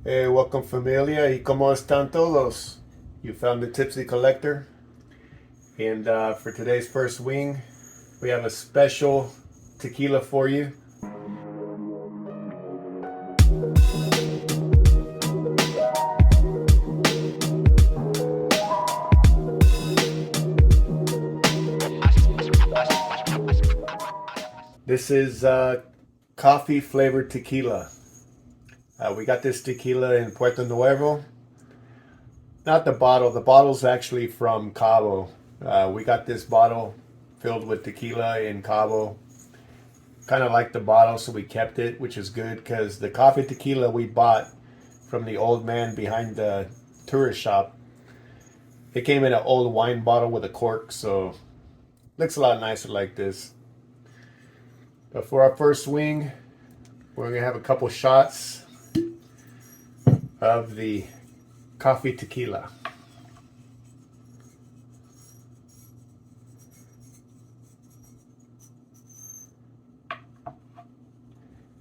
Hey, welcome familia, y cómo están todos? You found the Tipsy Collector, and for today's first wing, we have a special tequila for you. This is coffee flavored tequila. We got this tequila in Puerto Nuevo. Not the bottle. The bottle's actually from Cabo. We got this bottle filled with tequila in Cabo. Kind of like the bottle, so we kept it, which is good because the coffee tequila we bought from the old man behind the tourist shop, it came in an old wine bottle with a cork, so looks a lot nicer like this. But for our first wing, we're gonna have a couple shots of the coffee tequila.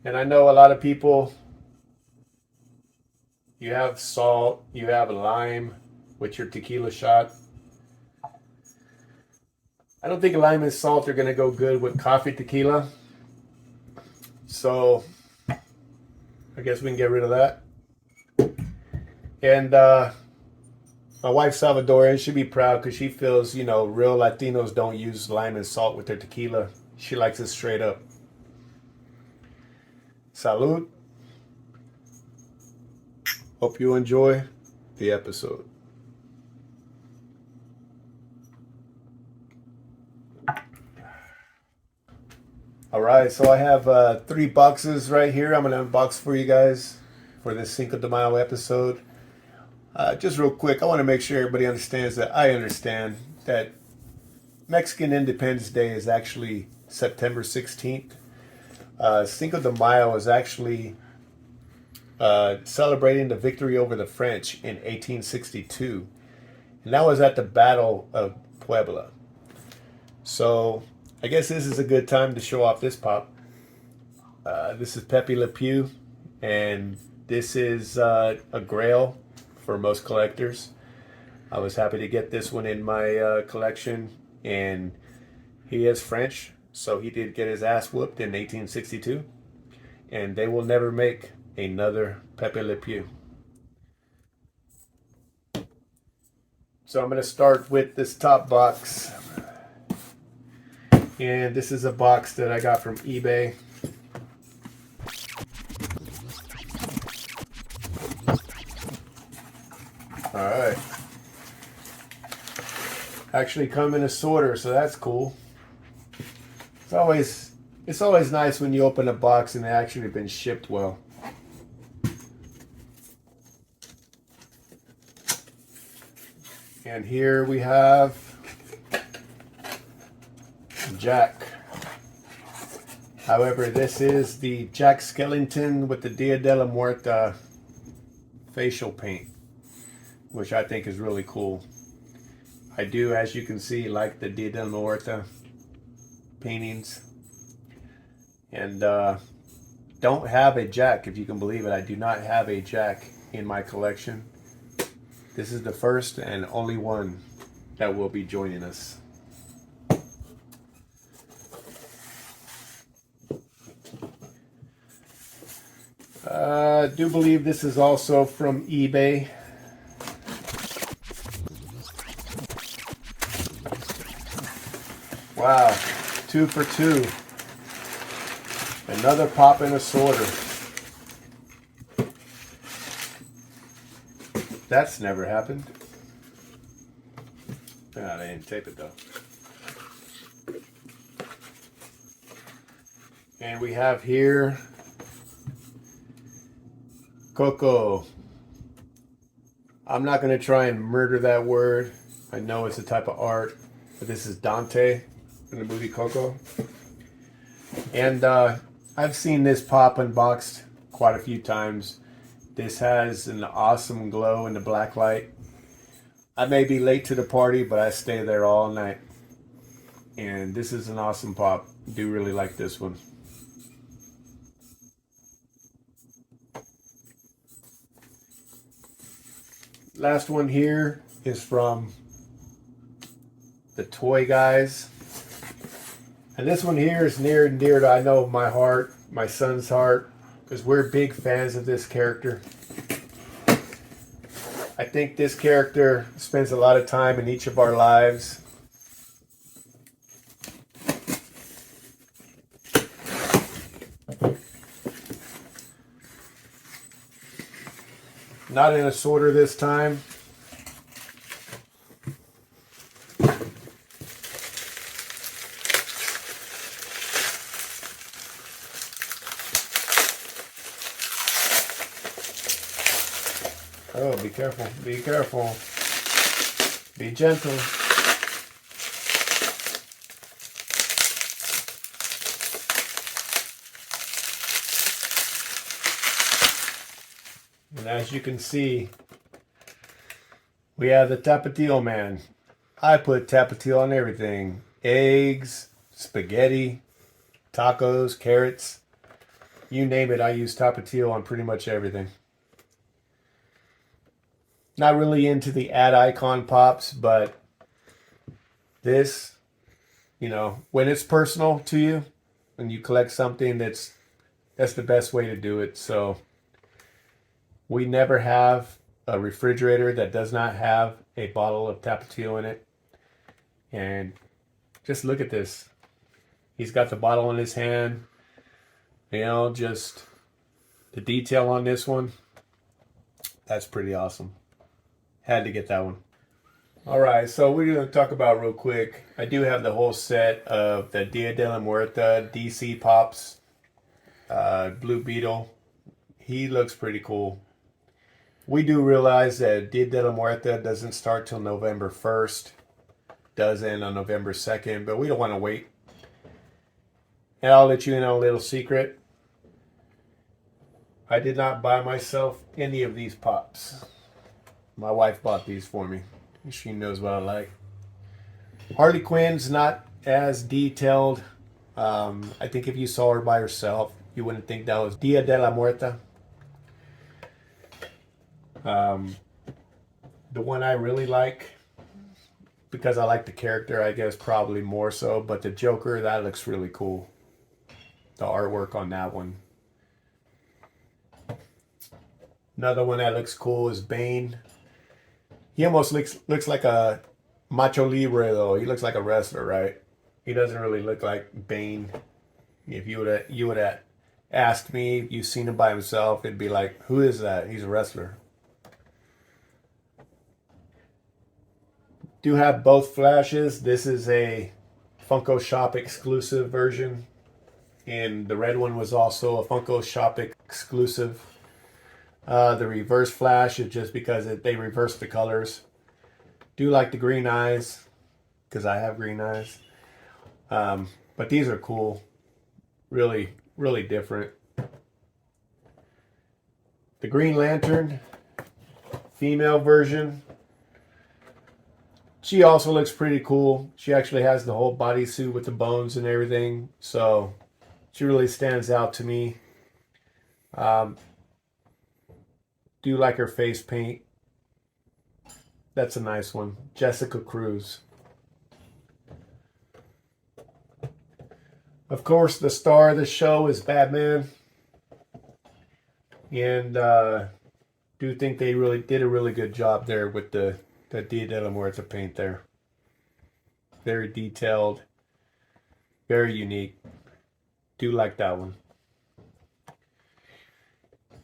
And I know a lot of people, you have salt, you have lime with your tequila shot. I don't think lime and salt are gonna go good with coffee tequila. So I guess we can get rid of that. And my wife Salvadorian, she'd be proud because she feels, real Latinos don't use lime and salt with their tequila. She likes it straight up. Salud. Hope you enjoy the episode. All right, so I have 3 boxes right here. I'm gonna unbox for you guys for this Cinco de Mayo episode. Just real quick, I want to make sure everybody understands that I understand that Mexican Independence Day is actually September 16th. Cinco de Mayo is actually celebrating the victory over the French in 1862. And that was at the Battle of Puebla. So I guess this is a good time to show off this pop. This is Pepe Le Pew, and this is a grail for most collectors. I was happy to get this one in my collection, and he is French, so he did get his ass whooped in 1862, and they will never make another Pepe Le Pew. So I'm going to start with this top box, and this is a box that I got from eBay. All right. Actually come in a sorter, so that's cool. It's always nice when you open a box and they actually been shipped well. And here we have Jack. However, this is the Jack Skellington with the Dia De Los Muertos facial paint, which I think is really cool. I do, as you can see, like the Dia de los Muertos paintings. And don't have a Jack, if you can believe it. I do not have a Jack in my collection. This is the first and only one that will be joining us. I do believe this is also from eBay. Wow, 2 for 2. Another pop in a sorter. That's never happened. Ah, they didn't tape it though. And we have here Coco. I'm not going to try and murder that word. I know it's a type of art, but this is Dante in the movie Coco. And I've seen this pop unboxed quite a few times. This has an awesome glow in the black light. I may be late to the party, but I stay there all night. And this is an awesome pop. Do really like this one. Last one here is from the Toy Guys. And this one here is near and dear to, I know, my heart, my son's heart, because we're big fans of this character. I think this character spends a lot of time in each of our lives. Not in a sorter this time. Oh, be careful, be careful. Be gentle. And as you can see, we have the Tapatio Man. I put Tapatio on everything. Eggs, spaghetti, tacos, carrots. You name it, I use Tapatio on pretty much everything. Not really into the ad icon pops, but this, you know, when it's personal to you and you collect something, that's the best way to do it. So we never have a refrigerator that does not have a bottle of Tapatio in it. And just look at this. He's got the bottle in his hand. You know, just the detail on this one. That's pretty awesome. Had to get that one. Alright, so we're going to talk about real quick. I do have the whole set of the Dia De Los Muertos DC Pops. Blue Beetle. He looks pretty cool. We do realize that Dia De Los Muertos doesn't start till November 1st. Does end on November 2nd, but we don't want to wait. And I'll let you in on a little secret. I did not buy myself any of these pops. My wife bought these for me. She knows what I like. Harley Quinn's not as detailed. I think if you saw her by herself, you wouldn't think that was Dia de la Muerta. The one I really like, because I like the character, I guess probably more so, but the Joker, that looks really cool. The artwork on that one. Another one that looks cool is Bane. He almost looks like a Macho Libre though. He looks like a wrestler, right? He doesn't really look like Bane. If you would have asked me if you've seen him by himself, it'd be like, who is that? He's a wrestler. Do have both flashes. This is a Funko Shop exclusive version, and the red one was also a Funko Shop exclusive. The reverse flash is just because they reverse the colors. Do like the green eyes, because I have green eyes. But these are cool. Really, really different. The Green Lantern, female version. She also looks pretty cool. She actually has the whole bodysuit with the bones and everything. So she really stands out to me. Do like her face paint. That's a nice one. Jessica Cruz. Of course, the star of the show is Batman. And do think they really did a really good job there with the Dia de los Muertos paint there. Very detailed. Very unique. Do like that one.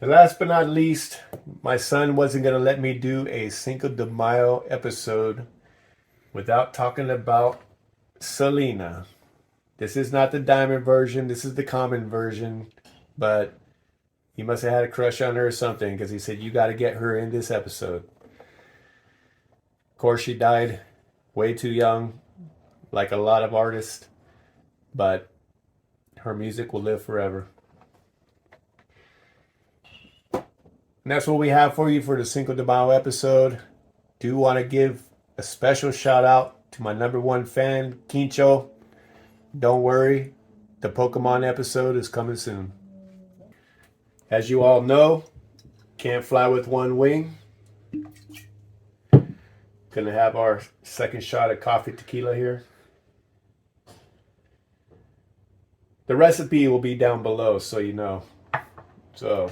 And last but not least, my son wasn't going to let me do a Cinco de Mayo episode without talking about Selena. This is not the diamond version. This is the common version. But he must have had a crush on her or something, because he said, you got to get her in this episode. Of course, she died way too young, like a lot of artists. But her music will live forever. And that's what we have for you for the Cinco de Mayo episode. Do want to give a special shout out to my #1 fan, Quincho. Don't worry, the Pokemon episode is coming soon. As you all know, can't fly with one wing. Gonna have our second shot of coffee tequila here. The recipe will be down below, so you know. So,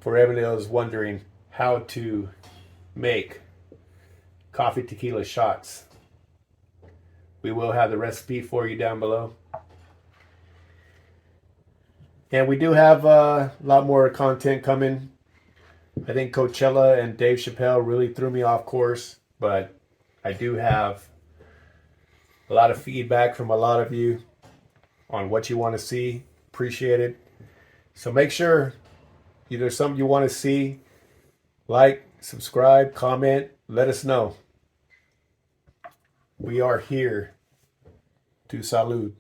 for everybody else wondering how to make coffee tequila shots, we will have the recipe for you down below. And we do have a lot more content coming. I think Coachella and Dave Chappelle really threw me off course, but I do have a lot of feedback from a lot of you on what you want to see. Appreciate it. So make sure if there's something you want to see, like, subscribe, comment, let us know. We are here to salud.